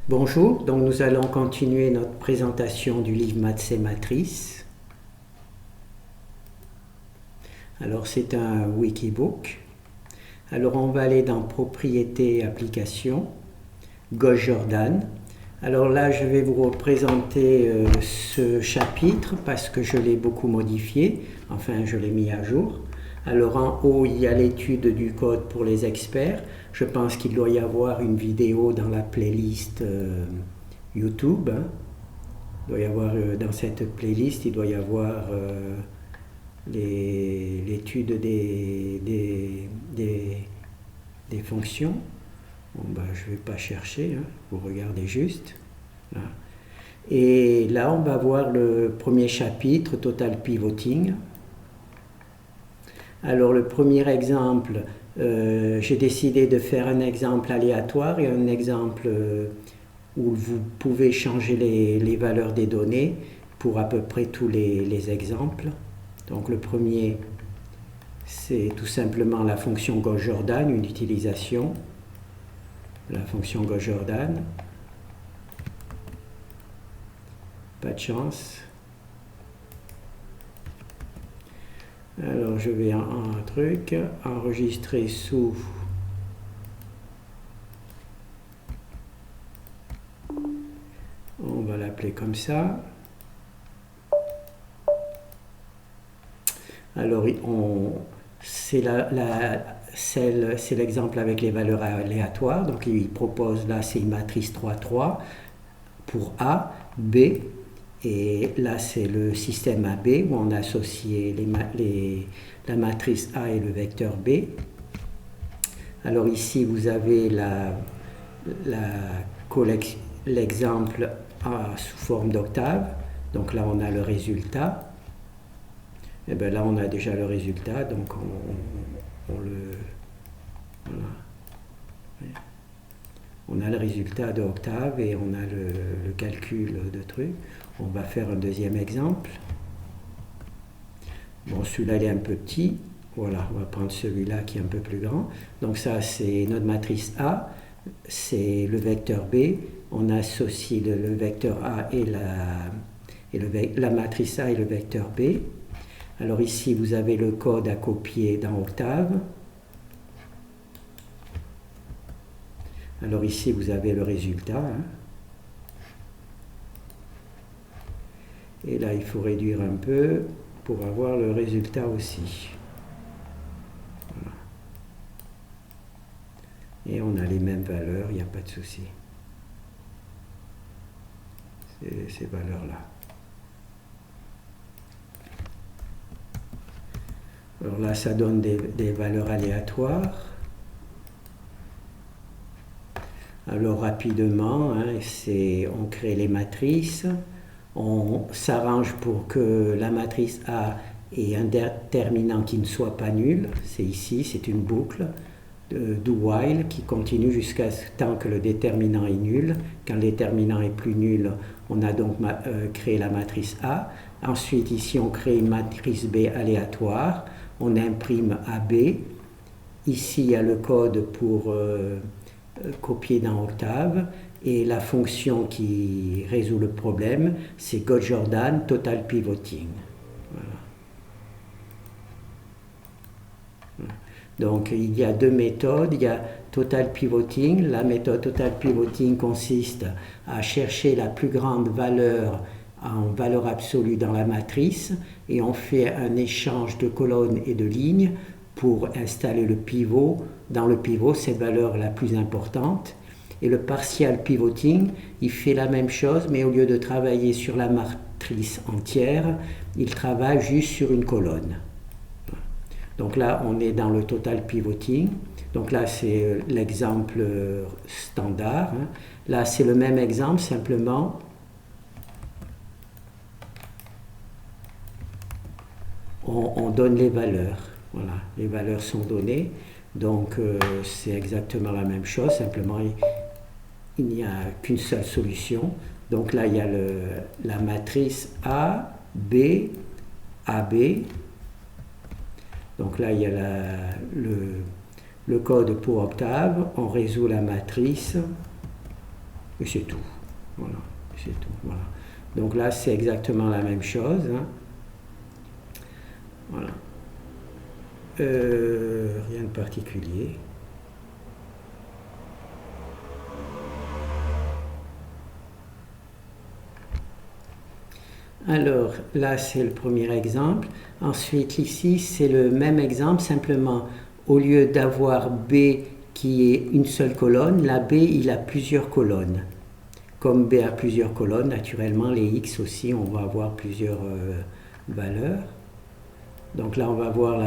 Bonjour, donc nous allons continuer notre présentation du livre Maths et Matrices. Alors c'est un Wikibook. Alors on va aller dans Propriétés et applications, Gauss Jordan. Alors là je vais vous représenter ce chapitre parce que je l'ai beaucoup modifié, enfin je l'ai mis à jour. Alors en haut il y a l'étude du code pour les experts. Je pense qu'il doit y avoir une vidéo dans la playlist YouTube. Il doit y avoir, dans cette playlist, il doit y avoir l'étude des fonctions. Bon, ben, je ne vais pas chercher, vous regardez juste. Là. Et là, on va voir le premier chapitre, Total Pivoting. Alors le premier exemple, j'ai décidé de faire un exemple aléatoire et un exemple où vous pouvez changer les valeurs des données pour à peu près tous les exemples. Donc le premier, c'est tout simplement la fonction Gauss-Jordan, une utilisation de la fonction Gauss-Jordan. Pas de chance. Alors je vais un truc, enregistrer sous on va l'appeler comme ça. Alors c'est l'exemple avec les valeurs aléatoires, donc il propose là c'est une matrice 3-3 pour A, B, et là c'est le système AB où on a associé la matrice A et le vecteur B. Alors ici vous avez l'exemple sous forme d'octave, donc là on a le résultat. Et bien là on a déjà le résultat, donc on le voilà. On a le résultat de octave et on a le calcul de trucs. On va faire un deuxième exemple. Bon, celui-là il est un peu petit. Voilà, on va prendre celui-là qui est un peu plus grand. Donc ça c'est notre matrice A, c'est le vecteur B. On associe le vecteur A et la matrice A et le vecteur B. Alors ici vous avez le code à copier dans Octave. Alors ici vous avez le résultat. Et là il faut réduire un peu pour avoir le résultat aussi. Voilà. Et on a les mêmes valeurs, il n'y a pas de souci. Ces valeurs-là. Alors là ça donne des valeurs aléatoires. Alors rapidement, on crée les matrices, on s'arrange pour que la matrice A ait un déterminant qui ne soit pas nul, c'est ici, c'est une boucle do while qui continue jusqu'à ce temps que le déterminant est nul. Quand le déterminant est plus nul, on a donc créé la matrice A. Ensuite ici on crée une matrice B aléatoire, on imprime AB. Ici il y a le code pour copier dans Octave, et la fonction qui résout le problème c'est Gauss-Jordan Total Pivoting. Voilà. Donc il y a deux méthodes, il y a Total Pivoting. La méthode Total Pivoting consiste à chercher la plus grande valeur en valeur absolue dans la matrice et on fait un échange de colonnes et de lignes pour installer le pivot. Dans le pivot, cette valeur la plus importante. Et le partial pivoting, il fait la même chose, mais au lieu de travailler sur la matrice entière, il travaille juste sur une colonne. Donc là, on est dans le total pivoting. Donc là, c'est l'exemple standard. Là, c'est le même exemple, simplement on donne les valeurs. Voilà, les valeurs sont données. Donc c'est exactement la même chose, simplement il n'y a qu'une seule solution. Donc là il y a la matrice A, B, AB. Donc là il y a le code pour Octave, on résout la matrice. Et c'est tout. Voilà, c'est tout. Voilà. Donc là, c'est exactement la même chose. Hein. Voilà. Rien de particulier. Alors là, c'est le premier exemple. Ensuite, ici, c'est le même exemple, simplement, au lieu d'avoir B qui est une seule colonne, la B, il a plusieurs colonnes. Comme B a plusieurs colonnes, naturellement, les X aussi, on va avoir plusieurs valeurs. Donc là, on va voir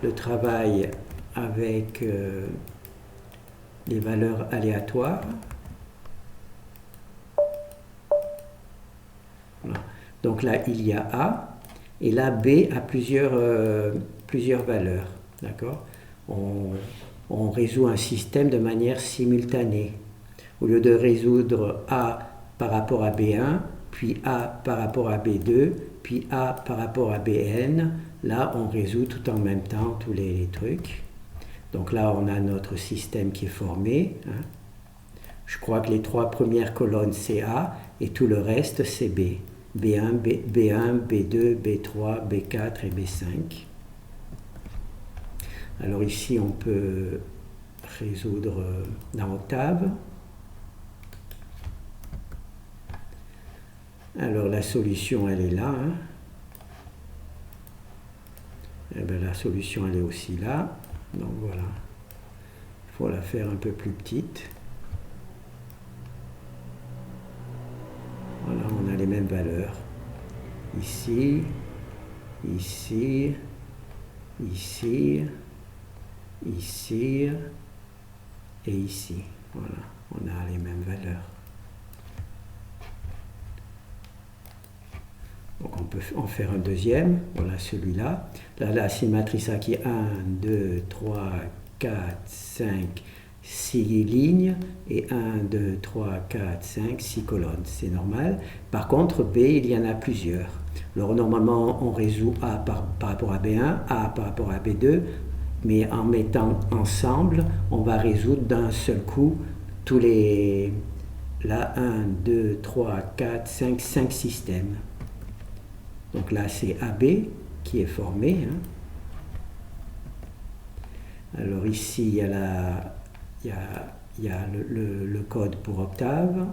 le travail avec des valeurs aléatoires. Voilà. Donc là, il y a A, et là, B a plusieurs valeurs. D'accord ? On résout un système de manière simultanée. Au lieu de résoudre A par rapport à B1, puis A par rapport à B2, puis A par rapport à Bn, là, on résout tout en même temps tous les trucs. Donc là, on a notre système qui est formé. Hein. Je crois que les 3 premières colonnes, c'est A, et tout le reste, c'est B. B1, B2, B3, B4 et B5. Alors ici, on peut résoudre dans Octave. Alors la solution, elle est là. Hein. Et bien, la solution, elle est aussi là. Donc voilà. Il faut la faire un peu plus petite. Voilà, on a les mêmes valeurs. Ici, ici, ici, ici et ici. Voilà, on a les mêmes valeurs. Donc on peut en faire un deuxième, voilà celui-là. Là, la matrice A qui est 1, 2, 3, 4, 5, 6 lignes et 1, 2, 3, 4, 5, 6 colonnes. C'est normal. Par contre, B, il y en a plusieurs. Alors normalement, on résout A par rapport à B1, A par rapport à B2, mais en mettant ensemble, on va résoudre d'un seul coup tous les... Là, 1, 2, 3, 4, 5 systèmes. Donc là, c'est AB qui est formé. Hein. Alors ici, il y a, le code pour Octave.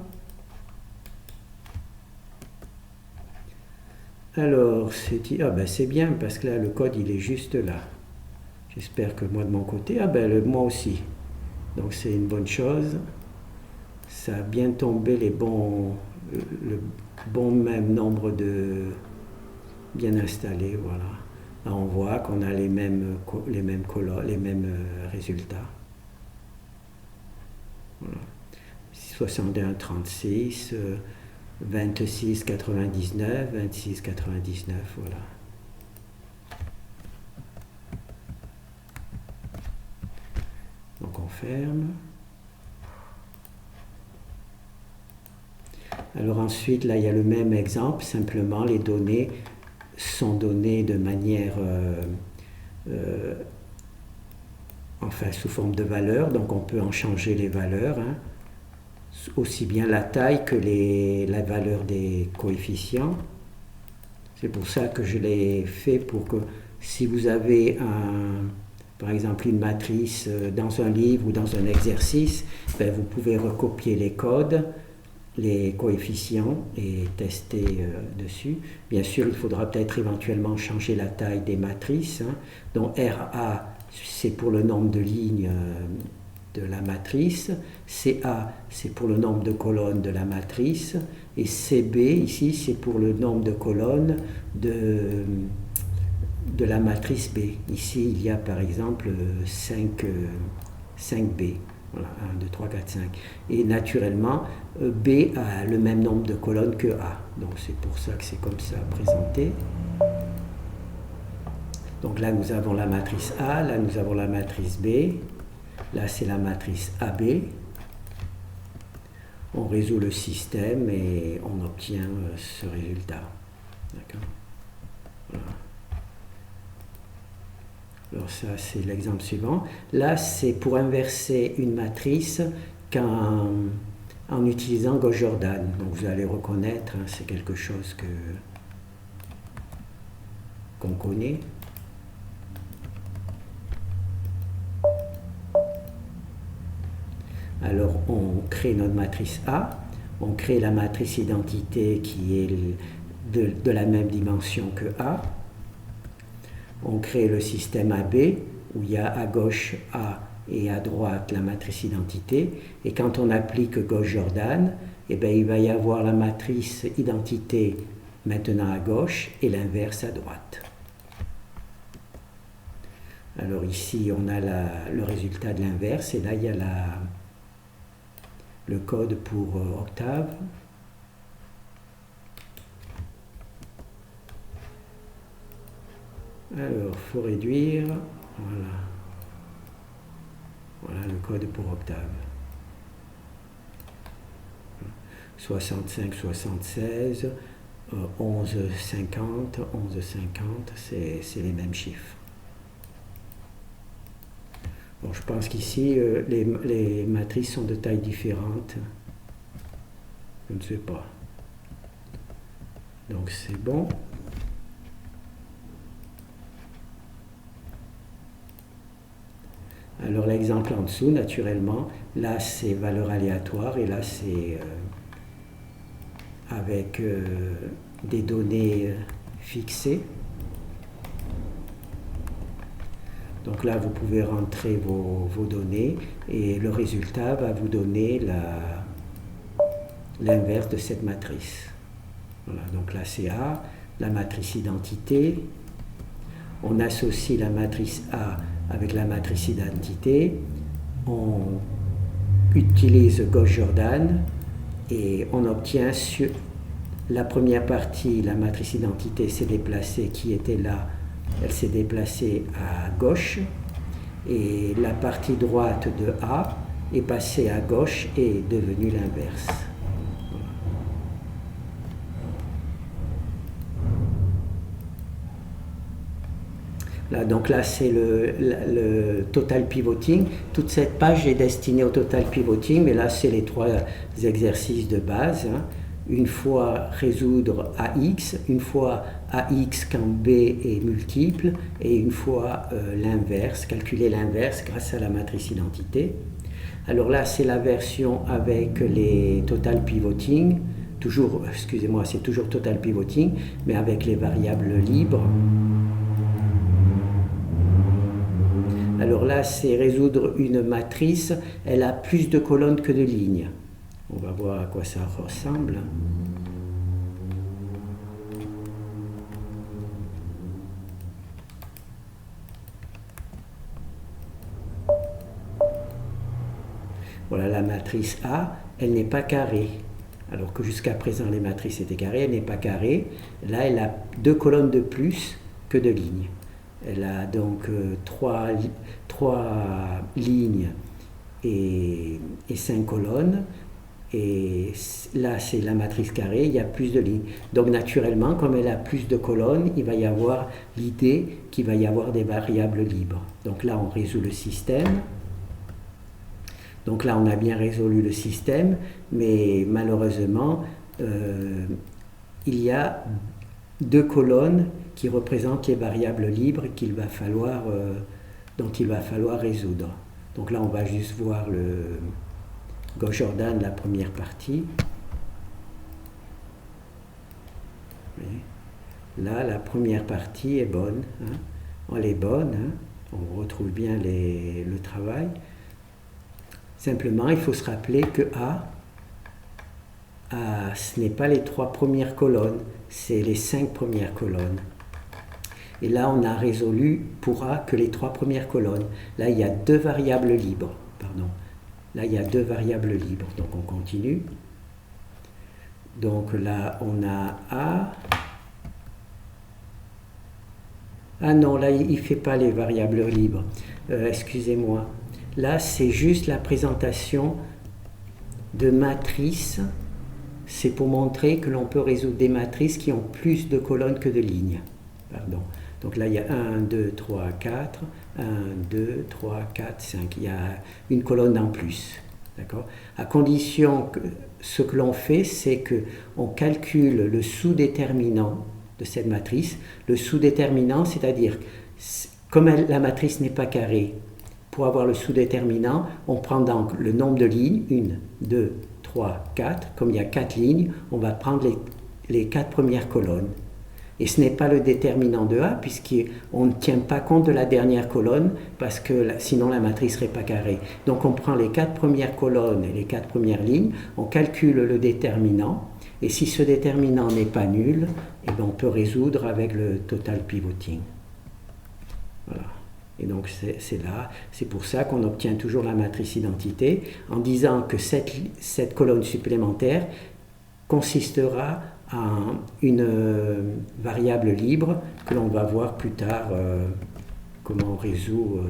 Alors, c'est bien parce que là, le code, il est juste là. J'espère que moi, de mon côté, moi aussi. Donc, c'est une bonne chose. Ça a bien tombé le bon même nombre de... bien installés, voilà. Là, on voit qu'on a les mêmes résultats. Voilà. 61, 36, 26, 99, 26, 99, voilà. Donc on ferme. Alors ensuite, là, il y a le même exemple, simplement les données sont données de manière, sous forme de valeurs, donc on peut en changer les valeurs, hein, aussi bien la taille que la valeur des coefficients. C'est pour ça que je l'ai fait, pour que si vous avez par exemple une matrice dans un livre ou dans un exercice, vous pouvez recopier les codes, les coefficients et tester dessus. Bien sûr, il faudra peut-être éventuellement changer la taille des matrices. Hein. Donc RA, c'est pour le nombre de lignes de la matrice. CA, c'est pour le nombre de colonnes de la matrice. Et CB, ici, c'est pour le nombre de colonnes de la matrice B. Ici, il y a par exemple 5B. Voilà, 1, 2, 3, 4, 5. Et naturellement, B a le même nombre de colonnes que A. Donc c'est pour ça que c'est comme ça présenté. Donc là, nous avons la matrice A, là, nous avons la matrice B. Là, c'est la matrice AB. On résout le système et on obtient ce résultat. D'accord ? Voilà. Alors ça, c'est l'exemple suivant. Là, c'est pour inverser une matrice qu'un en utilisant Gauss-Jordan. Donc vous allez reconnaître, hein, c'est quelque chose qu'on connaît. Alors on crée notre matrice A, on crée la matrice identité qui est de la même dimension que A. On crée le système AB où il y a à gauche A et à droite la matrice identité. Et quand on applique Gauss-Jordan, eh bien, il va y avoir la matrice identité maintenant à gauche et l'inverse à droite. Alors ici, on a le résultat de l'inverse et là, il y a le code pour Octave. Alors, il faut réduire, voilà. Voilà le code pour Octave. 65, 76, 11, 50, 11, 50, c'est les mêmes chiffres. Bon, je pense qu'ici, les matrices sont de taille différente. Je ne sais pas. Donc c'est bon. Alors l'exemple en dessous, naturellement, là c'est valeur aléatoire et là c'est avec des données fixées. Donc là vous pouvez rentrer vos données et le résultat va vous donner l'inverse de cette matrice. Voilà, donc là c'est A, la matrice identité. On associe la matrice A avec la matrice identité, on utilise Gauss-Jordan et on obtient sur la première partie, la matrice identité s'est déplacée, qui était là, elle s'est déplacée à gauche et la partie droite de A est passée à gauche et est devenue l'inverse. Là, donc là, c'est le total pivoting. Toute cette page est destinée au total pivoting, mais là, c'est les 3 exercices de base. Hein. Une fois résoudre AX, une fois AX quand B est multiple, et une fois l'inverse, calculer l'inverse grâce à la matrice identité. Alors là, c'est la version avec les total pivoting. Toujours, excusez-moi, c'est toujours total pivoting, mais avec les variables libres. Alors là, c'est résoudre une matrice, elle a plus de colonnes que de lignes. On va voir à quoi ça ressemble. Voilà la matrice A, elle n'est pas carrée. Alors que jusqu'à présent, les matrices étaient carrées, elle n'est pas carrée. Là, elle a 2 colonnes de plus que de lignes. Elle a donc 3 lignes et 5 colonnes. Et là, c'est la matrice carrée, il y a plus de lignes. Donc naturellement, comme elle a plus de colonnes, il va y avoir l'idée qu'il va y avoir des variables libres. Donc là, on résout le système. Donc là, on a bien résolu le système, mais malheureusement, il y a 2 colonnes qui représentent les variables libres dont il va falloir résoudre. Donc là, on va juste voir le Gauss-Jordan, la première partie. Là, la première partie est bonne. Hein. Elle est bonne. Hein. On retrouve bien le travail. Simplement, il faut se rappeler que A, ce n'est pas les 3 premières colonnes, c'est les 5 premières colonnes. Et là, on a résolu pour A que les 3 premières colonnes. Là, il y a 2 variables libres. Pardon. Là, il y a 2 variables libres. Donc, on continue. Donc là, on a A. Ah non, là, il ne fait pas les variables libres. Excusez-moi. Là, c'est juste la présentation de matrices. C'est pour montrer que l'on peut résoudre des matrices qui ont plus de colonnes que de lignes. Pardon. Donc là, il y a 1, 2, 3, 4. 1, 2, 3, 4, 5. Il y a une colonne en plus. D'accord? À condition que ce que l'on fait, c'est qu'on calcule le sous-déterminant de cette matrice. Le sous-déterminant, c'est-à-dire, comme la matrice n'est pas carrée, pour avoir le sous-déterminant, on prend donc le nombre de lignes, 1, 2, 3, 4. Comme il y a 4 lignes, on va prendre les 4 premières colonnes. Et ce n'est pas le déterminant de A, puisqu'on ne tient pas compte de la dernière colonne, parce que sinon la matrice ne serait pas carrée. Donc on prend les 4 premières colonnes et les 4 premières lignes, on calcule le déterminant, et si ce déterminant n'est pas nul, eh bien on peut résoudre avec le total pivoting. Voilà. Et donc c'est pour ça qu'on obtient toujours la matrice identité, en disant que cette colonne supplémentaire consistera à une variable libre que l'on va voir plus tard comment on résout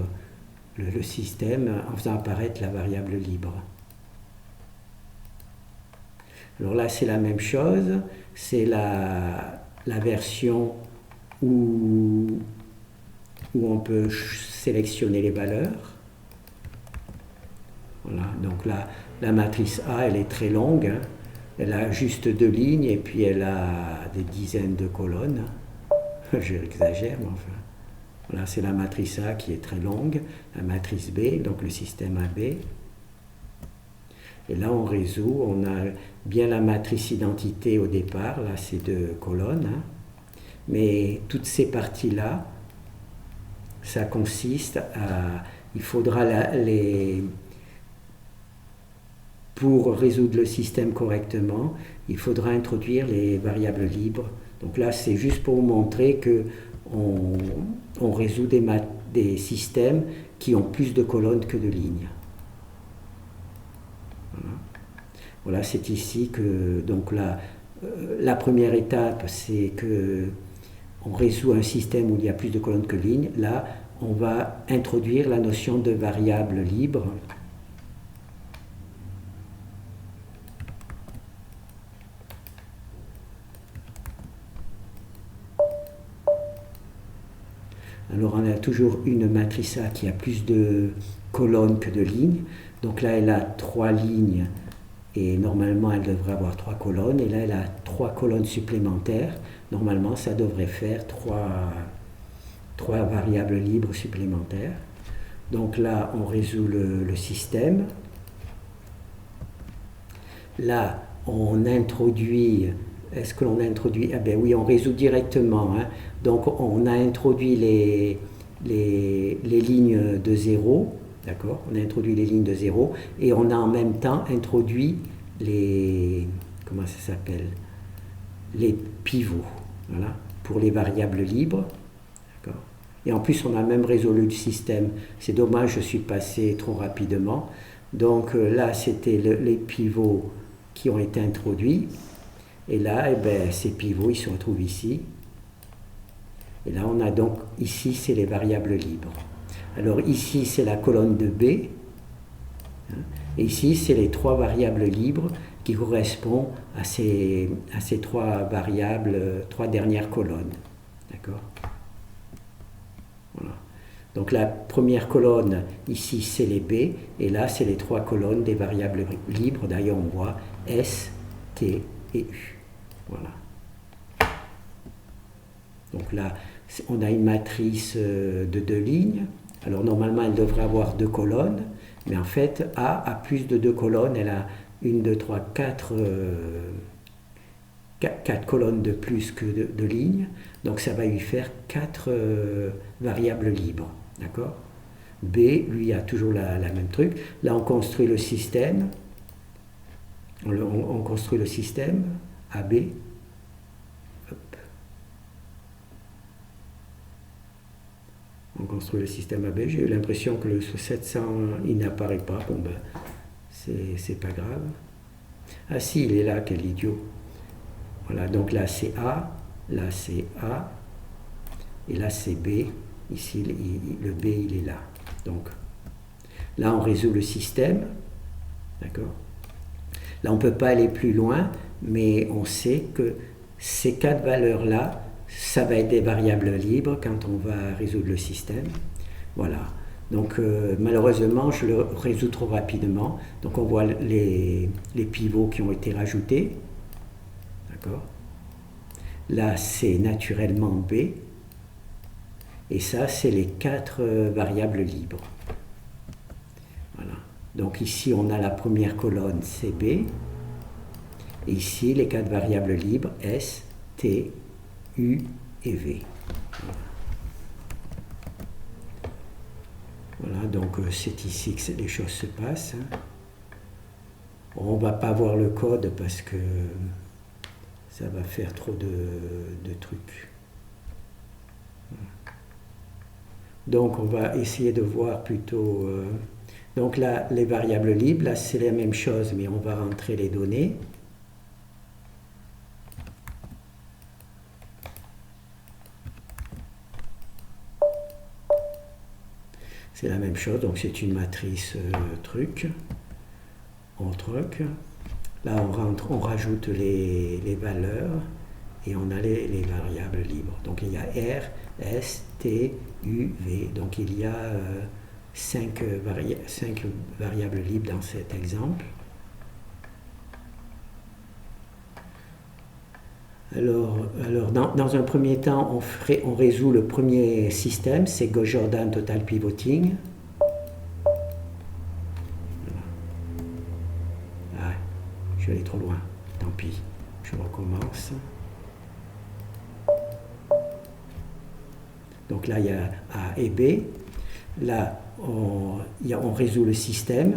le système en faisant apparaître la variable libre. Alors là c'est la même chose, c'est la version où on peut sélectionner les valeurs. Voilà, donc là la matrice A elle est très longue, hein. Elle a juste 2 lignes et puis elle a des dizaines de colonnes. J'exagère, mais enfin. Voilà, c'est la matrice A qui est très longue, la matrice B, donc le système AB. Et là, on résout, on a bien la matrice identité au départ, là, c'est 2 colonnes. Hein. Mais toutes ces parties-là, ça consiste à... Il faudra pour résoudre le système correctement, il faudra introduire les variables libres. Donc là, c'est juste pour vous montrer qu'on résout des systèmes qui ont plus de colonnes que de lignes. Voilà, c'est ici que donc la première étape, c'est que on résout un système où il y a plus de colonnes que de lignes. Là, on va introduire la notion de variable libre. Alors on a toujours une matrice A qui a plus de colonnes que de lignes. Donc là elle a 3 lignes et normalement elle devrait avoir 3 colonnes. Et là elle a 3 colonnes supplémentaires. Normalement ça devrait faire 3 variables libres supplémentaires. Donc là on résout le système. Là on introduit... Est-ce que l'on a introduit? Ah ben oui, on résout directement. Hein. Donc on a introduit les lignes de 0, d'accord? On a introduit les lignes de 0 et on a en même temps introduit comment ça s'appelle? Les pivots, voilà, pour les variables libres, d'accord? Et en plus on a même résolu le système. C'est dommage, je suis passé trop rapidement. Donc là c'était les pivots qui ont été introduits. Et là, eh ben, ces pivots, ils se retrouvent ici. Et là, on a donc, ici, c'est les variables libres. Alors ici, c'est la colonne de B. Hein, et ici, c'est les 3 variables libres qui correspondent à ces 3 variables, 3 dernières colonnes. D'accord? Voilà. Donc la première colonne, ici, c'est les B. Et là, c'est les 3 colonnes des variables libres. D'ailleurs, on voit S, T et U. Voilà. Donc là, on a une matrice de 2 lignes. Alors normalement, elle devrait avoir 2 colonnes, mais en fait, A a plus de 2 colonnes. Elle a 1, 2, 3, 4 colonnes de plus que de lignes. Donc ça va lui faire 4 variables libres. D'accord? B, lui, a toujours la même truc. Là, on construit le système. On construit le système. AB. Hop. On construit le système AB. J'ai eu l'impression que ce 700, il n'apparaît pas. Bon ben, c'est pas grave. Ah si, il est là, quel idiot. Voilà, donc là c'est A, là c'est A, et là c'est B. Ici, le B, il est là. Donc, là, on résout le système. D'accord? Là, on ne peut pas aller plus loin, mais on sait que ces 4 valeurs-là, ça va être des variables libres quand on va résoudre le système. Voilà. Donc malheureusement, je le résous trop rapidement. Donc on voit les pivots qui ont été rajoutés. D'accord. Là, c'est naturellement B. Et ça, c'est les 4 variables libres. Voilà. Donc ici, on a la première colonne, c'est B. Et ici, les 4 variables libres, S, T, U et V. Voilà, donc c'est ici que les choses se passent. On ne va pas voir le code parce que ça va faire trop de trucs. Donc on va essayer de voir plutôt... donc là, les variables libres, là c'est la même chose, mais on va rentrer les données. C'est la même chose, donc c'est une matrice truc. Là, on rajoute les valeurs et on a les variables libres. Donc, il y a R, S, T, U, V. Donc, il y a 5 variables libres dans cet exemple. Alors dans un premier temps, on résout le premier système, c'est Gauss-Jordan Total Pivoting. Ah, je suis allé trop loin, tant pis, je recommence. Donc là, il y a A et B. Là, on résout le système.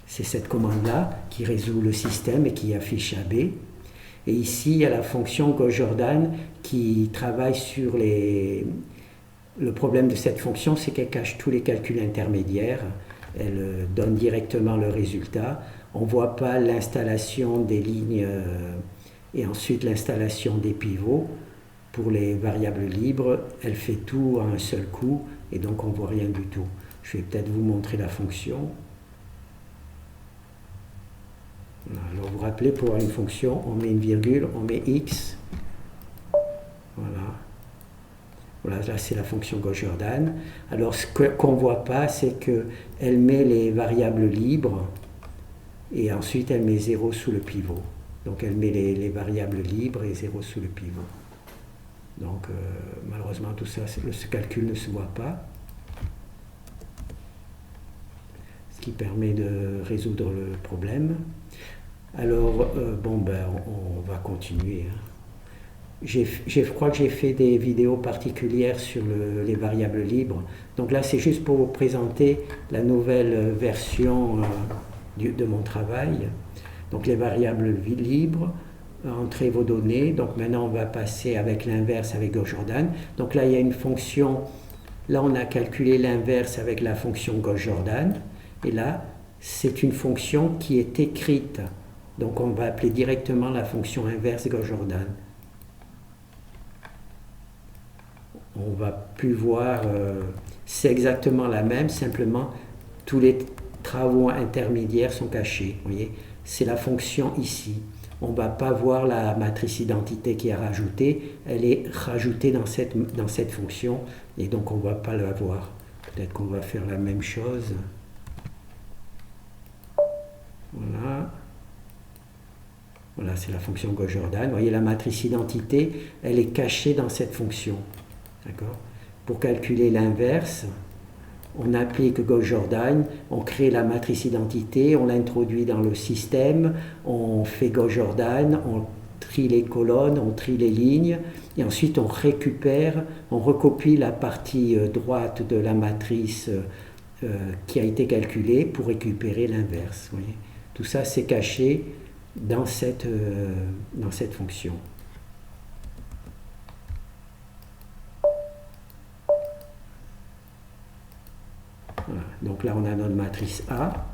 C'est cette commande-là qui résout le système et qui affiche AB. Et ici, il y a la fonction Gauss-Jordan qui travaille sur les... Le problème de cette fonction, c'est qu'elle cache tous les calculs intermédiaires. Elle donne directement le résultat. On ne voit pas l'installation des lignes et ensuite l'installation des pivots. Pour les variables libres, elle fait tout à un seul coup et donc on ne voit rien du tout. Je vais peut-être vous montrer la fonction. Alors vous vous rappelez, pour avoir une fonction, on met une virgule, on met x. Voilà. Voilà, là c'est la fonction Gauss-Jordan. Alors ce qu'on ne voit pas, c'est qu'elle met les variables libres et ensuite elle met 0 sous le pivot. Donc elle met les variables libres et 0 sous le pivot. Donc malheureusement tout ça, ce calcul ne se voit pas. Ce qui permet de résoudre le problème. Alors, on va continuer. Je crois que j'ai fait des vidéos particulières sur les variables libres. Donc là, c'est juste pour vous présenter la nouvelle version de mon travail. Donc les variables libres, entrez vos données. Donc maintenant, on va passer avec l'inverse avec Gauss-Jordan. Donc là, il y a une fonction. Là, on a calculé l'inverse avec la fonction Gauss-Jordan. Et là, c'est une fonction qui est écrite. Donc on va appeler directement la fonction inverse Gauss-Jordan. On ne va plus voir, c'est exactement la même, simplement tous les travaux intermédiaires sont cachés. Vous voyez, c'est la fonction ici. On ne va pas voir la matrice identité qui est rajoutée, elle est rajoutée dans cette fonction et donc on ne va pas la voir. Peut-être qu'on va faire la même chose. Voilà. Voilà, c'est la fonction Gauss-Jordan. Vous voyez, la matrice identité, elle est cachée dans cette fonction. D'accord ? Pour calculer l'inverse, on applique Gauss-Jordan, on crée la matrice identité, on l'introduit dans le système, on fait Gauss-Jordan, on trie les colonnes, on trie les lignes, et ensuite on récupère, on recopie la partie droite de la matrice qui a été calculée pour récupérer l'inverse. Tout ça, c'est caché dans cette fonction. Voilà. Donc là, on a notre matrice A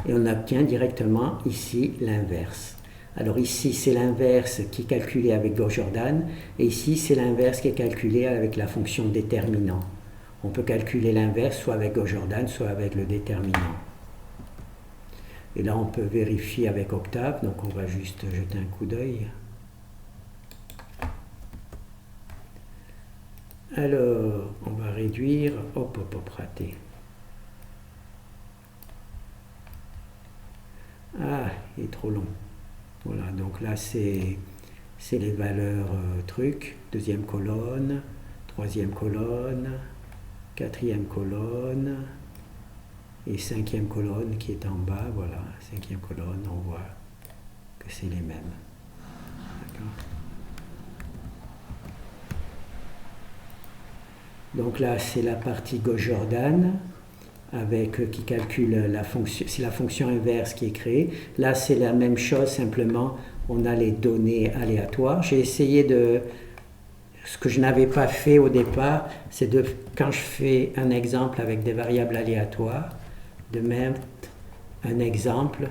et on obtient directement ici l'inverse. Alors ici, c'est l'inverse qui est calculé avec Gauss-Jordan et ici, c'est l'inverse qui est calculé avec la fonction déterminant. On peut calculer l'inverse soit avec Gauss-Jordan, soit avec le déterminant. Et là, on peut vérifier avec Octave, donc on va juste jeter un coup d'œil. Alors, on va réduire, hop, hop, hop, raté. Ah, il est trop long. Voilà, donc là c'est les valeurs trucs, deuxième colonne, troisième colonne, quatrième colonne et cinquième colonne qui est en bas. Voilà, cinquième colonne, on voit que c'est les mêmes. D'accord. Donc là c'est la partie Gauss-Jordan avec qui calcule la fonction, c'est la fonction inverse qui est créée. Là c'est la même chose, simplement on a les données aléatoires. J'ai essayé de, ce que je n'avais pas fait au départ, c'est de, quand je fais un exemple avec des variables aléatoires, de mettre un exemple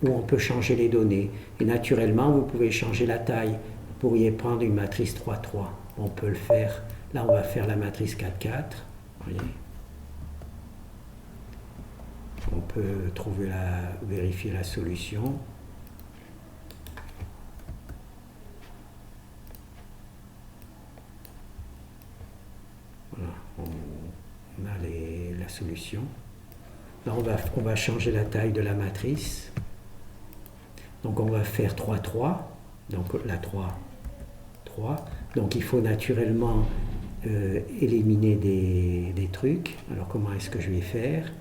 où on peut changer les données. Et naturellement, vous pouvez changer la taille. Vous pourriez prendre une matrice 3-3. On peut le faire. Là, on va faire la matrice 4-4. Voyez. On peut vérifier la solution. Voilà, on a la solution. Là, on va changer la taille de la matrice. Donc, on va faire 3-3. Donc, la 3, 3. Donc, il faut naturellement éliminer des trucs. Alors, comment est-ce que je vais faire?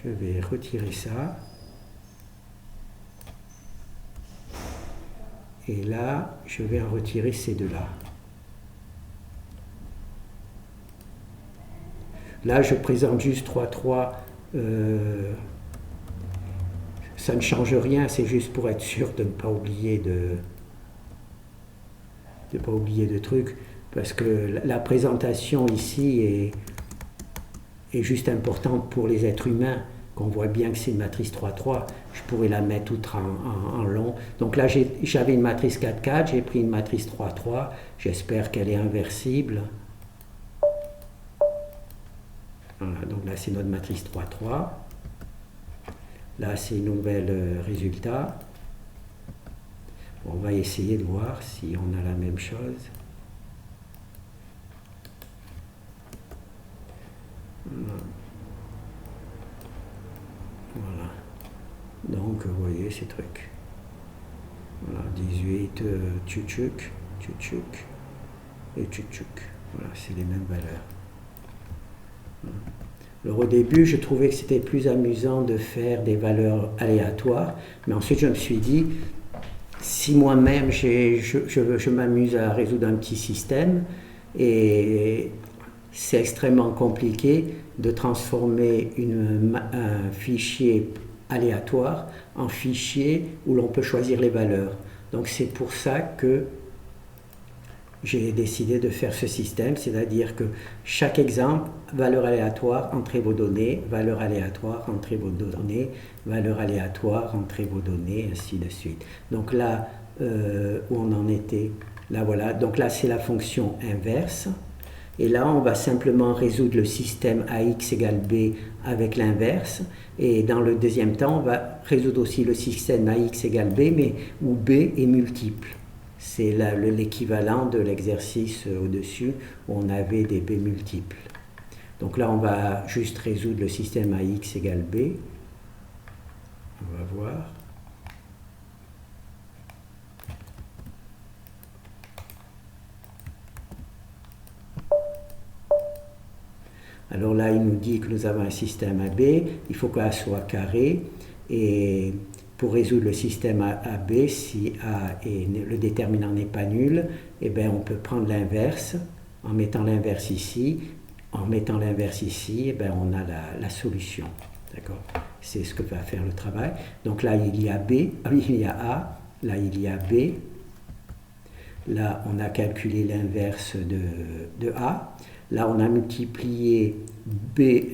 Je vais retirer ça. Et là, je vais en retirer ces deux-là. Là, je présente juste 3-3. Ça ne change rien, c'est juste pour être sûr de ne pas oublier de trucs. Parce que la présentation ici est juste importante pour les êtres humains, qu'on voit bien que c'est une matrice 3-3. Je pourrais la mettre outre en long. Donc là, j'avais une matrice 4-4, j'ai pris une matrice 3-3. J'espère qu'elle est inversible. Voilà, donc là, c'est notre matrice 3-3. Là, c'est un nouvel résultat. On va essayer de voir si on a la même chose. Voilà. Donc, vous voyez ces trucs. Voilà, 18, tchutchouk, tchutchouk et tchutchouk. Voilà, c'est les mêmes valeurs. Alors au début, je trouvais que c'était plus amusant de faire des valeurs aléatoires, mais ensuite je me suis dit, si moi-même je m'amuse à résoudre un petit système, et c'est extrêmement compliqué de transformer un fichier aléatoire en fichier où l'on peut choisir les valeurs. Donc c'est pour ça que j'ai décidé de faire ce système, c'est-à-dire que chaque exemple, valeur aléatoire, entrez vos données, valeur aléatoire, entrez vos données, valeur aléatoire, entrez vos données, ainsi de suite. Donc là, où on en était, là voilà, donc là c'est la fonction inverse, et là on va simplement résoudre le système AX égale B avec l'inverse, et dans le deuxième temps on va résoudre aussi le système AX égale B, mais où B est multiple. C'est l'équivalent de l'exercice au-dessus où on avait des B multiples. Donc là, on va juste résoudre le système AX égale B. On va voir. Alors là, il nous dit que nous avons un système AB. Il faut qu'A soit carré. Et pour résoudre le système AB, si A et le déterminant n'est pas nul, eh bien on peut prendre l'inverse en mettant l'inverse ici. En mettant l'inverse ici, eh bien on a la solution. D'accord? C'est ce que va faire le travail. Donc là, il y a B, il y a A, là, il y a B. Là, on a calculé l'inverse de A. Là, on a multiplié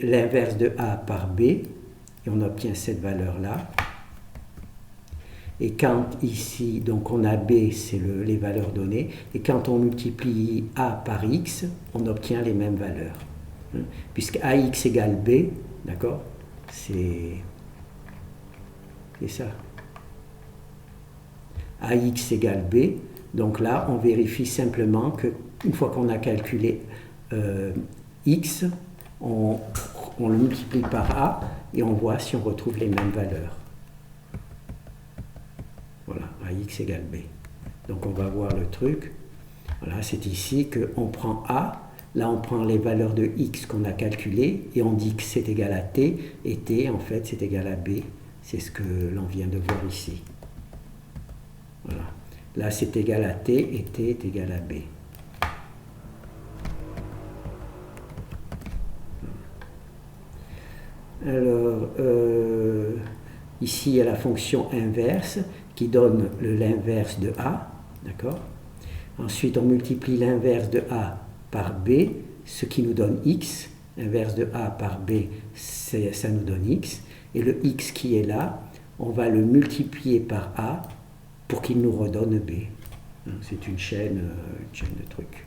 l'inverse de A par B, et on obtient cette valeur-là. Et quand ici, donc on a B, c'est les valeurs données, et quand on multiplie A par X, on obtient les mêmes valeurs. Puisque AX égale B, d'accord, c'est ça. AX égale B, Donc là, on vérifie simplement qu'une fois qu'on a calculé x, on le multiplie par a et on voit si on retrouve les mêmes valeurs. Voilà, ax égale b. Donc on va voir le truc. Voilà, c'est ici qu'on prend a. Là, on prend les valeurs de x qu'on a calculées et on dit que c'est égal à t. Et t, en fait, c'est égal à b. C'est ce que l'on vient de voir ici. Voilà. Là, c'est égal à t et t est égal à b. Alors, ici, il y a la fonction inverse qui donne l'inverse de a. D'accord ? Ensuite, on multiplie l'inverse de a par b, ce qui nous donne x. Inverse de a par b, ça nous donne x. Et le x qui est là, on va le multiplier par a pour qu'il nous redonne b. C'est une chaîne de trucs.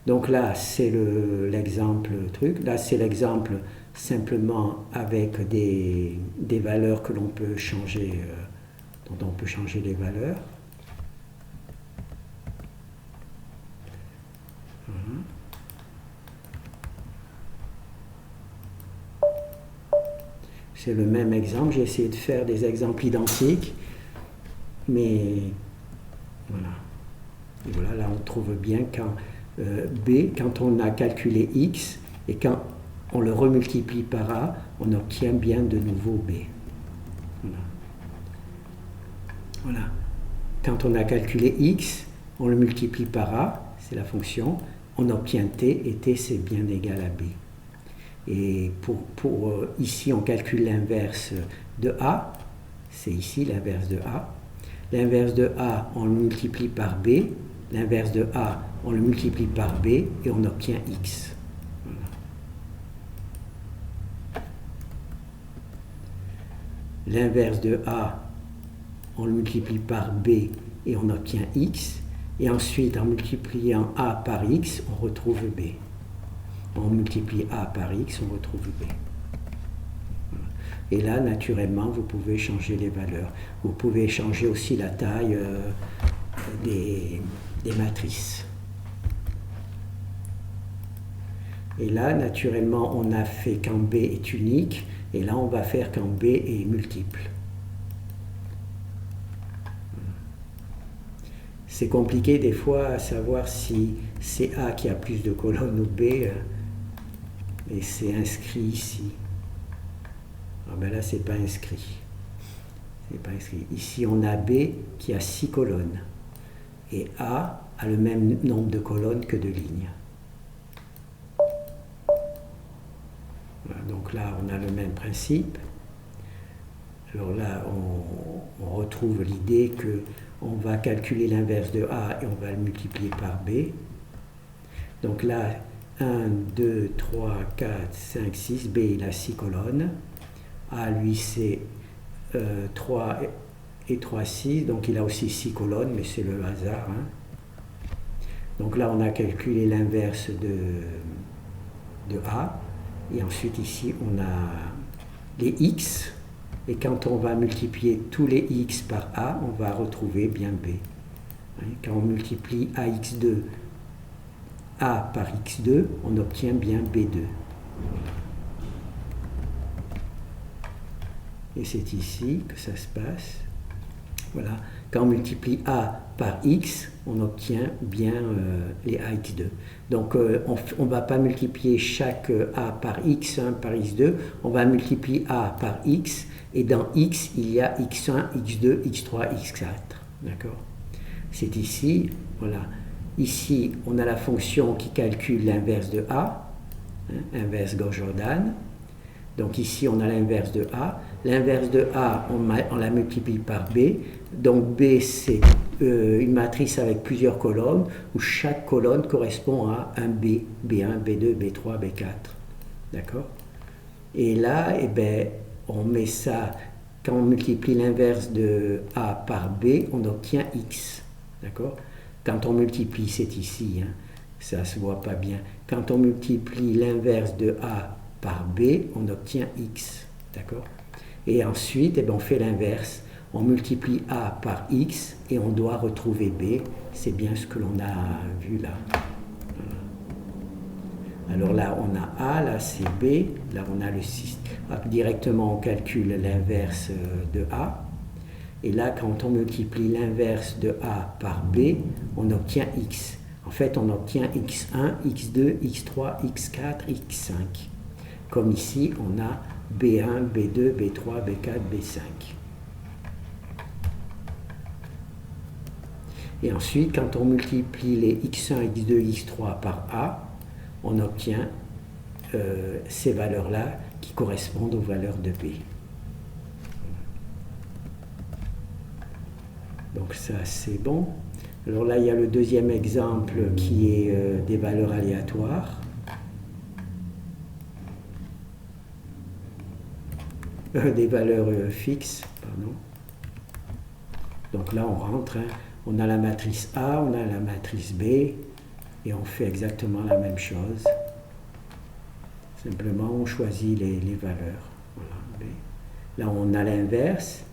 Donc là, c'est l'exemple truc. Là, c'est l'exemple simplement avec des valeurs que l'on peut changer, dont on peut changer les valeurs. C'est le même exemple. J'ai essayé de faire des exemples identiques, mais voilà. Et voilà, là on trouve bien quand b, quand on a calculé x, et quand on le remultiplie par a, on obtient bien de nouveau b. Voilà. Voilà. Quand on a calculé x, on le multiplie par a, c'est la fonction, on obtient t, et t c'est bien égal à b. Et ici, on calcule l'inverse de a, c'est ici l'inverse de a. L'inverse de a, on le multiplie par b. L'inverse de a, on le multiplie par b et on obtient x. Voilà. L'inverse de a, on le multiplie par b et on obtient x. Et ensuite, en multipliant a par x, on retrouve b. On multiplie a par x, on retrouve b. Voilà. Et là, naturellement, vous pouvez changer les valeurs. Vous pouvez changer aussi la taille des matrices. Et là, naturellement, on a fait quand b est unique, et là, on va faire quand b est multiple. C'est compliqué des fois à savoir si c'est A qui a plus de colonnes ou B, et c'est inscrit ici. Ah ben là, c'est pas inscrit. C'est pas inscrit. Ici, on a B qui a 6 colonnes, et A a le même nombre de colonnes que de lignes. Voilà, donc là, on a le même principe. Alors là, on retrouve l'idée que on va calculer l'inverse de A et on va le multiplier par B. Donc là, 1, 2, 3, 4, 5, 6. B, il a 6 colonnes. A, lui, c'est 3 et 3, 6. Donc il a aussi 6 colonnes, mais c'est le hasard. Hein. Donc là, on a calculé l'inverse de A. Et ensuite, ici, on a les X. Et quand on va multiplier tous les x par a, on va retrouver bien b. Quand on multiplie ax2 a par x2, on obtient bien b2. Et c'est ici que ça se passe. Voilà. Quand on multiplie a par x, on obtient bien les ax2. Donc on ne va pas multiplier chaque a par x1 par x2, on va multiplier a par x, et dans x, il y a x1, x2, x3, x4. D'accord ? C'est ici, voilà. Ici, on a la fonction qui calcule l'inverse de a, hein, inverse Gauss-Jordan. Donc ici, on a l'inverse de a. L'inverse de a, on la multiplie par b. Donc b, c'est une matrice avec plusieurs colonnes, où chaque colonne correspond à un b, b1, b2, b3, b4. D'accord ? Et là, eh ben, on met ça, quand on multiplie l'inverse de a par b, on obtient x. D'accord ? Quand on multiplie, c'est ici, hein, ça ne se voit pas bien. Quand on multiplie l'inverse de a par b, on obtient x. D'accord ? Et ensuite, eh ben, on fait l'inverse. on multiplie A par X et on doit retrouver B. C'est bien ce que l'on a vu là. Alors là, on a A, là c'est B, là on a le système. Directement, on calcule l'inverse de A. Et là, quand on multiplie l'inverse de A par B, on obtient X. En fait, on obtient X1, X2, X3, X4, X5. Comme ici, on a B1, B2, B3, B4, B5. Et ensuite, quand on multiplie les X1, X2, X3 par A, on obtient ces valeurs-là qui correspondent aux valeurs de B. Donc ça, c'est bon. Alors là, il y a le deuxième exemple qui est des valeurs aléatoires. Des valeurs fixes, pardon. Donc là, on rentre, hein. On a la matrice A, on a la matrice B, et on fait exactement la même chose. Simplement, on choisit les valeurs. Voilà, B. Là, on a l'inverse.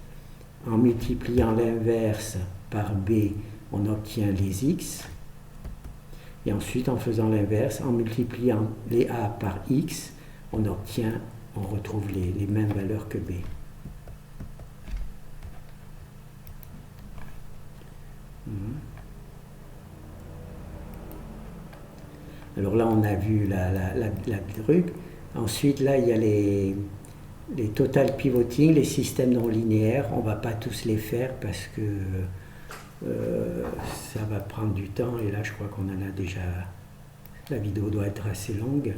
En multipliant l'inverse par B, on obtient les X. Et ensuite, en faisant l'inverse, en multipliant les A par X, on retrouve les mêmes valeurs que B. Alors là, on a vu la truc. Ensuite, là, il y a les total pivoting, les systèmes non linéaires. On ne va pas tous les faire parce que ça va prendre du temps. Et là, je crois qu'on en a déjà... La vidéo doit être assez longue.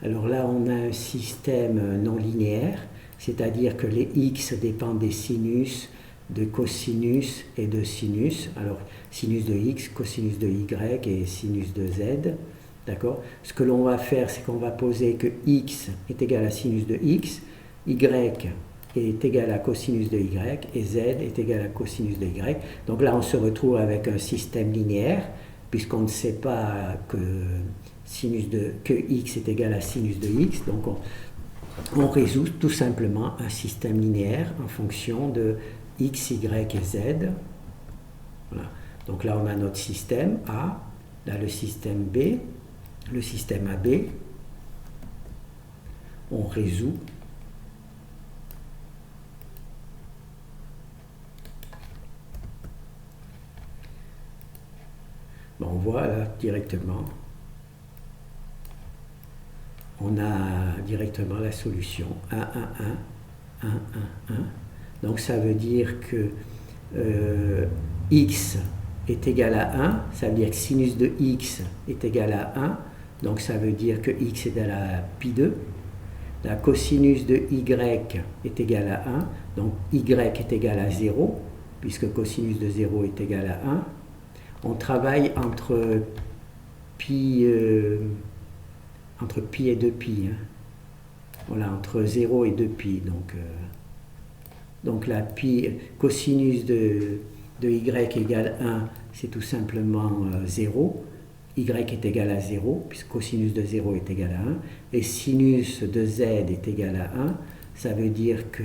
Alors là, on a un système non linéaire, c'est-à-dire que les x dépendent des sinus, de cosinus et de sinus. Alors, sinus de x, cosinus de y et sinus de z. D'accord ? Ce que l'on va faire, c'est qu'on va poser que x est égal à sinus de x, y est égal à cosinus de y et z est égal à cosinus de y. Donc là, on se retrouve avec un système linéaire, puisqu'on ne sait pas que x est égal à sinus de x. Donc on résout tout simplement un système linéaire en fonction de x, y et z. Voilà. Donc là, on a notre système A, là le système B, le système AB. On résout. Bon, on voit là directement. On a directement la solution 1, 1, 1, 1, 1, 1. Donc ça veut dire que x est égal à 1, ça veut dire que sinus de x est égal à 1, donc ça veut dire que x est égal à pi 2. La cosinus de y est égal à 1, donc y est égal à 0, puisque cosinus de 0 est égal à 1. On travaille entre pi et 2pi. Hein. Voilà, entre 0 et 2pi. Donc la pi, cosinus de y égale 1, c'est tout simplement 0. Y est égal à 0, puisque cosinus de 0 est égal à 1. Et sinus de z est égal à 1. Ça veut dire que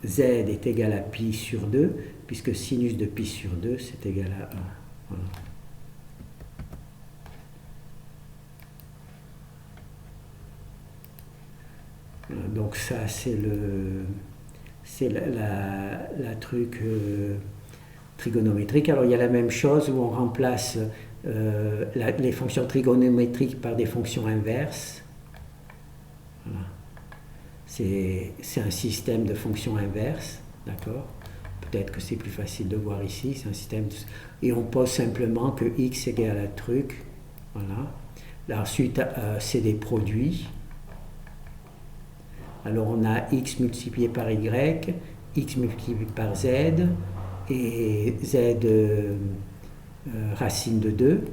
z est égal à pi sur 2, puisque sinus de pi sur 2, c'est égal à 1. Voilà. Donc ça, c'est la truc trigonométrique. Alors il y a la même chose où on remplace les fonctions trigonométriques par des fonctions inverses. Voilà. C'est un système de fonctions inverses, d'accord ? Peut-être que c'est plus facile de voir ici, c'est un système et on pose simplement que x égale à truc, voilà. Là, ensuite, c'est des produits. Alors on a x multiplié par y, x multiplié par z, et z racine de 2.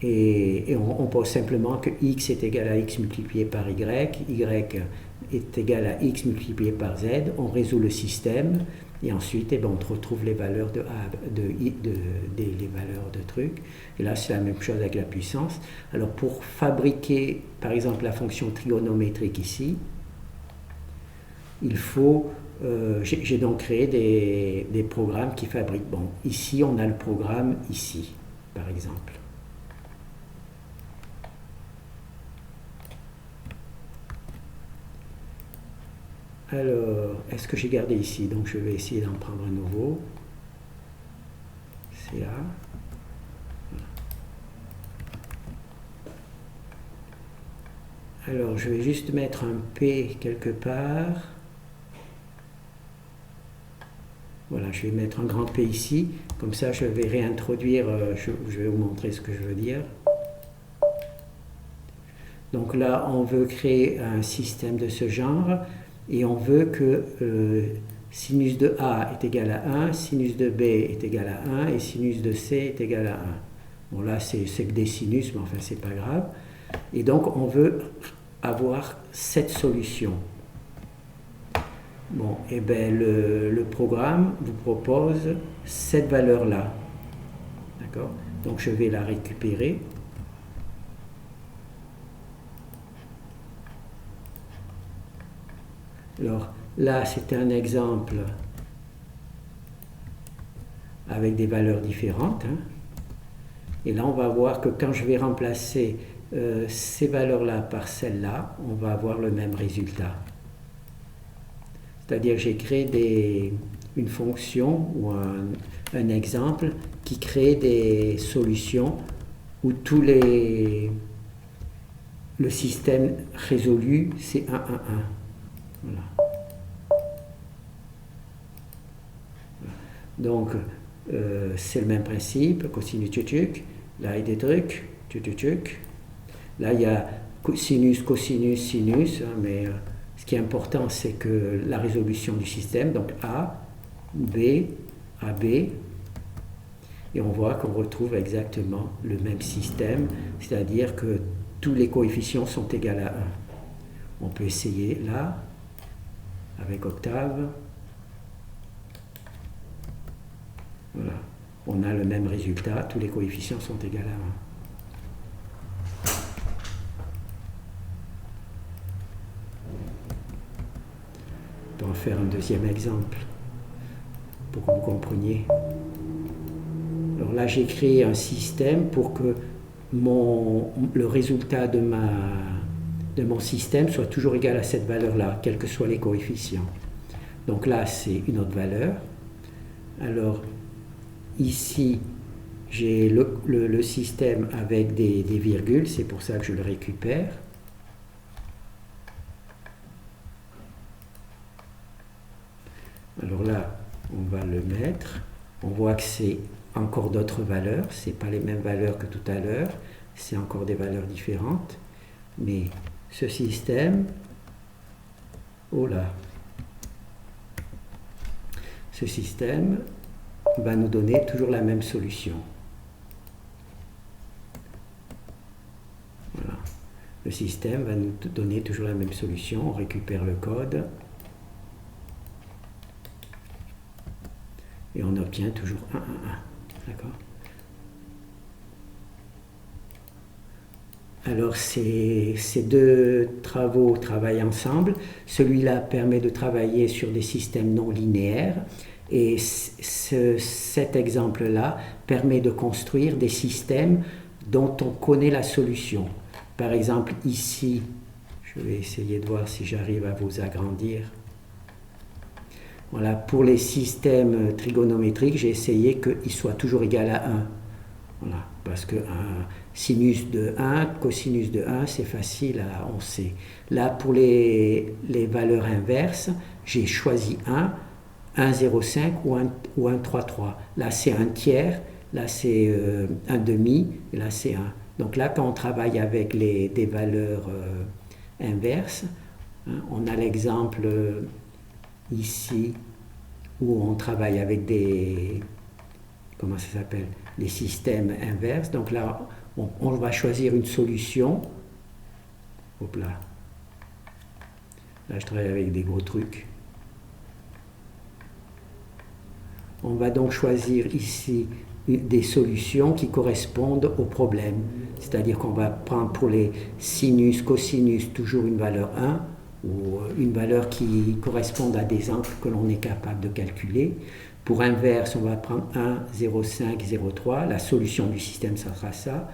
Et on pose simplement que x est égal à x multiplié par y est égal à x multiplié par z. On résout le système Et ensuite, eh ben, on retrouve les valeurs les valeurs de trucs. Et là, c'est la même chose avec la puissance. Alors, pour fabriquer, par exemple, la fonction trigonométrique ici, il faut... j'ai donc créé des programmes qui fabriquent. Bon, ici, on a le programme ici, par exemple. Alors, est-ce que j'ai gardé ici? Donc, je vais essayer d'en prendre un nouveau. CA. Alors, je vais juste mettre un P quelque part. Voilà, je vais mettre un grand P ici. Comme ça, je vais réintroduire, je vais vous montrer ce que je veux dire. Donc là, on veut créer un système de ce genre. Et on veut que sinus de A est égal à 1, sinus de B est égal à 1 et sinus de C est égal à 1. Bon là c'est que des sinus, mais enfin c'est pas grave. Et donc on veut avoir cette solution. Bon, et bien le programme vous propose cette valeur-là. D'accord? Donc je vais la récupérer. Alors là, c'est un exemple avec des valeurs différentes. Hein. Et là, on va voir que quand je vais remplacer ces valeurs-là par celles-là, on va avoir le même résultat. C'est-à-dire que j'ai créé une fonction ou un exemple qui crée des solutions où le système résolu, c'est 1, 1, 1. Voilà. Donc, c'est le même principe, cosinus, tchuk, là il y a des trucs, tchuk. Là il y a sinus, cosinus, sinus, hein, mais ce qui est important c'est que la résolution du système, donc A, B, AB, et on voit qu'on retrouve exactement le même système, c'est-à-dire que tous les coefficients sont égaux à 1. On peut essayer là, avec Octave. Voilà. On a le même résultat, tous les coefficients sont égaux à 1. On peut en faire un deuxième exemple pour que vous compreniez. Alors là, j'ai créé un système pour que le résultat de mon système soit toujours égal à cette valeur-là, quels que soient les coefficients. Donc là, c'est une autre valeur. Alors, ici, j'ai le système avec des virgules, c'est pour ça que je le récupère. Alors là, on va le mettre. On voit que c'est encore d'autres valeurs, ce n'est pas les mêmes valeurs que tout à l'heure, c'est encore des valeurs différentes. Mais ce système, oh là, ce système va nous donner toujours la même solution. Voilà. Le système va nous donner toujours la même solution. On récupère le code. Et on obtient toujours 1, 1, 1. D'accord? Alors ces deux travaux travaillent ensemble. Celui-là permet de travailler sur des systèmes non linéaires. Et cet exemple-là permet de construire des systèmes dont on connaît la solution. Par exemple, ici, je vais essayer de voir si j'arrive à vous agrandir. Voilà, pour les systèmes trigonométriques, j'ai essayé qu'ils soient toujours égal à 1. Voilà, parce que sinus de 1, cosinus de 1, c'est facile, on sait. Là, pour les valeurs inverses, j'ai choisi 1, 1,05 ou 1,33. Là, c'est un tiers, là, c'est un demi, et là, c'est 1. Donc là, quand on travaille avec des valeurs inverses, hein, on a l'exemple ici où on travaille avec des systèmes inverses. Donc là, on va choisir une solution. Hop là. Là, je travaille avec des gros trucs. On va donc choisir ici des solutions qui correspondent au problème. C'est-à-dire qu'on va prendre pour les sinus, cosinus, toujours une valeur 1, ou une valeur qui corresponde à des angles que l'on est capable de calculer. Pour inverse, on va prendre 1, 0,5, 0,3. La solution du système, ça sera ça.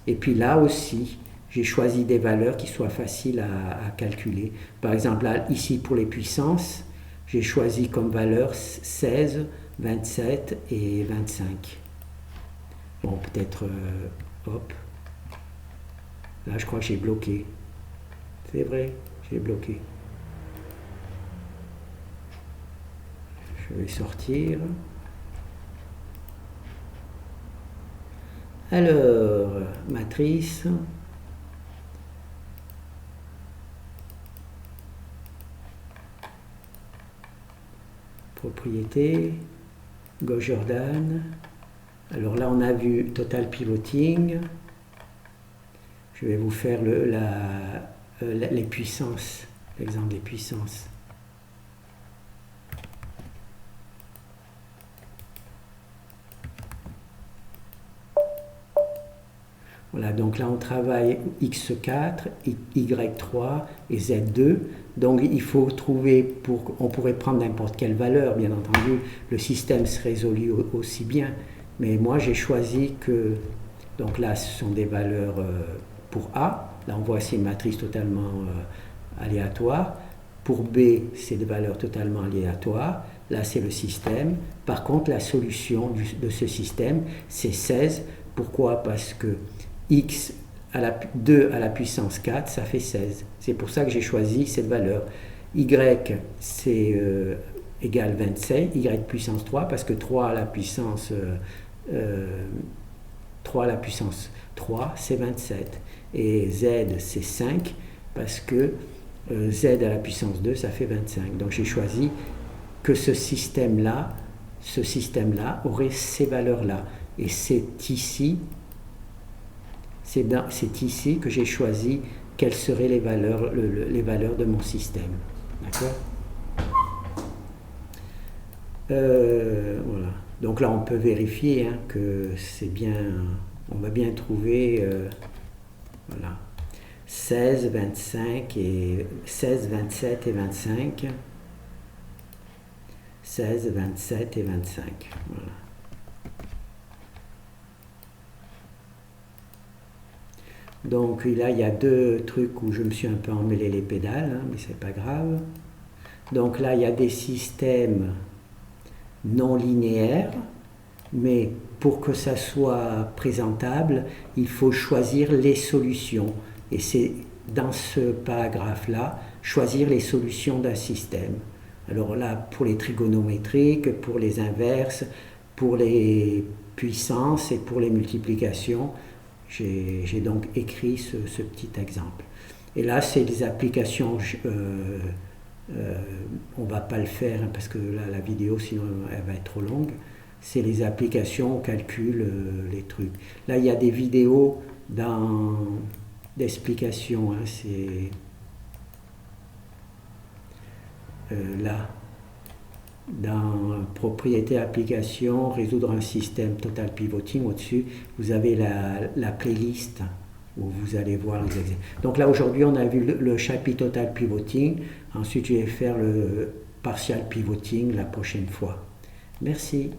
Et puis là aussi, j'ai choisi des valeurs qui soient faciles à calculer. Par exemple, là, ici pour les puissances, j'ai choisi comme valeur 16, 27 et 25. Bon, peut-être, hop. Là, je crois que j'ai bloqué. C'est vrai, j'ai bloqué. Je vais sortir. Alors, matrice. Propriété. Gauss-Jordan. Alors là, on a vu total pivoting. Je vais vous faire les puissances, l'exemple des puissances. Voilà, donc là on travaille x4, y3 et z2. Donc il faut trouver, on pourrait prendre n'importe quelle valeur, bien entendu, le système se résout aussi bien. Mais moi j'ai choisi que, donc là ce sont des valeurs pour A, là on voit c'est une matrice totalement aléatoire. Pour B c'est des valeurs totalement aléatoires, là c'est le système. Par contre la solution de ce système c'est 16. Pourquoi? Parce que x à la 2 à la puissance 4, ça fait 16. C'est pour ça que j'ai choisi cette valeur. Y, c'est égal 27, y puissance 3, parce que 3 à la puissance 3, c'est 27. Et z, c'est 5, parce que z à la puissance 2, ça fait 25. Donc j'ai choisi que ce système-là aurait ces valeurs-là. Et c'est ici que j'ai choisi quelles seraient les valeurs de mon système. D'accord? Voilà. Donc là, on peut vérifier que c'est bien, on va bien trouver, voilà, 16, 27 et 25. 16, 27 et 25. Voilà. Donc là, il y a deux trucs où je me suis un peu emmêlé les pédales, mais c'est pas grave. Donc là, il y a des systèmes non linéaires, mais pour que ça soit présentable, il faut choisir les solutions. Et c'est dans ce paragraphe-là, choisir les solutions d'un système. Alors là, pour les trigonométriques, pour les inverses, pour les puissances et pour les multiplications, j'ai donc écrit ce petit exemple. Et là, c'est des applications, on ne va pas le faire parce que là, la vidéo, sinon, elle va être trop longue. C'est les applications, on calcule les trucs. Là, il y a des vidéos d'explications. C'est là, dans propriété application, résoudre un système total pivoting, au-dessus, vous avez la playlist où vous allez voir les exemples. Donc là, aujourd'hui, on a vu le chapitre total pivoting. Ensuite, je vais faire le partial pivoting la prochaine fois. Merci.